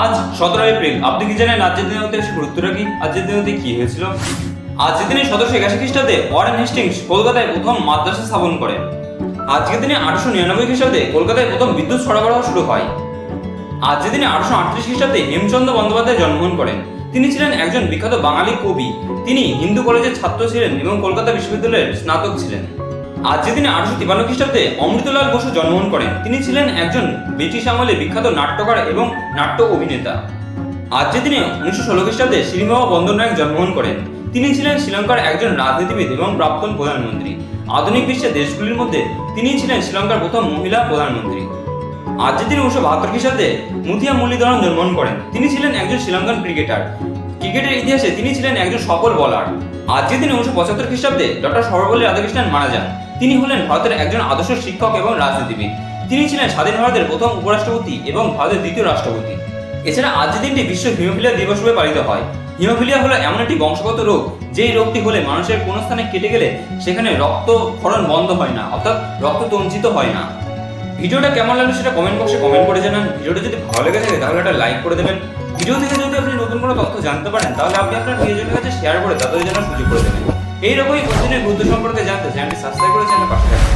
আজ 17 এপ্রিল। আপনি কি জানেন আজকের দিনের মধ্যে গুরুত্বটা কি? আজকের দিনের মধ্যে কি হয়েছিল? আজকের দিনে 1781 খ্রিস্টাব্দে ওয়ারেন হেস্টিংস কলকাতায় প্রথম মাদ্রাসা স্থাপন করেন। আজকের দিনে 1899 খ্রিস্টাব্দে কলকাতায় প্রথম বিদ্যুৎ সরবরাহ শুরু হয়। আজকের দিনে 1838 খ্রিস্টাব্দে হেমচন্দ্র বন্দ্যোপাধ্যায় জন্মগ্রহণ করেন। তিনি ছিলেন একজন বিখ্যাত বাঙালি কবি। তিনি হিন্দু কলেজের ছাত্র ছিলেন এবং কলকাতা বিশ্ববিদ্যালয়ের স্নাতক ছিলেন। আজকের দিনে 1853 খ্রিস্টাব্দে অমৃতলাল বসু জন্মগ্রহণ করেন। তিনি ছিলেন একজন ব্রিটিশ আমলে বিখ্যাত নাট্যকার এবং নাট্য অভিনেতা। আজকের দিনে 1916 খ্রিস্টাব্দে শ্রীনিবাস বন্দরনায়ক জন্মগ্রহণ করেন। তিনি ছিলেন শ্রীলঙ্কার একজন রাজনীতিবিদ এবং প্রাক্তন প্রধানমন্ত্রী। আধুনিক বিশ্বের দেশগুলির মধ্যে তিনি ছিলেন শ্রীলঙ্কার প্রথম মহিলা প্রধানমন্ত্রী। আজকের দিনে 1972 খ্রিস্টাব্দে মুথিয়া মুরলীধরন জন্মগ্রহণ করেন। তিনি ছিলেন একজন শ্রীলঙ্কান ক্রিকেটার। ক্রিকেটের ইতিহাসে তিনি ছিলেন একজন সফল বোলার। আজকের দিনে 1975 খ্রিস্টাব্দে ডক্টর সর্বপল্লী রাধাকৃষ্ণন মারা যান। তিনি হলেন ভারতের একজন আদর্শ শিক্ষক এবং রাজনীতিবিদ। তিনি ছিলেন স্বাধীন ভারতের প্রথম উপরাষ্ট্রপতি এবং ভারতের দ্বিতীয় রাষ্ট্রপতি। এছাড়া আজকের দিনটি বিশ্ব হিমোফিলিয়া দিবস রূপে পালিত হয়। হিমোফিলিয়া হলো এমন একটি বংশগত রোগ, যেই রোগটি হলে মানুষের কোনো স্থানে কেটে গেলে সেখানে রক্তক্ষরণ বন্ধ হয় না, অর্থাৎ রক্ত তঞ্চিত হয় না। ভিডিওটা কেমন লাগলো সেটা কমেন্ট বক্সে কমেন্ট করে জানান। ভিডিওটা যদি ভালো লেগে থাকে তাহলে একটা লাইক করে দেবেন। ভিডিও থেকে যদি আপনি নতুন কোনো তথ্য জানতে পারেন তাহলে আপনি আপনার প্রিয়জনের কাছে শেয়ার করে তাদের জন্য সুযোগ করে দেবেন। এইরকমই প্রতিদিনের গুরুত্ব সম্পর্কে জানতে চ্যানেলটি সাবস্ক্রাইব করে চ্যানেলের পাশে থাকবেন।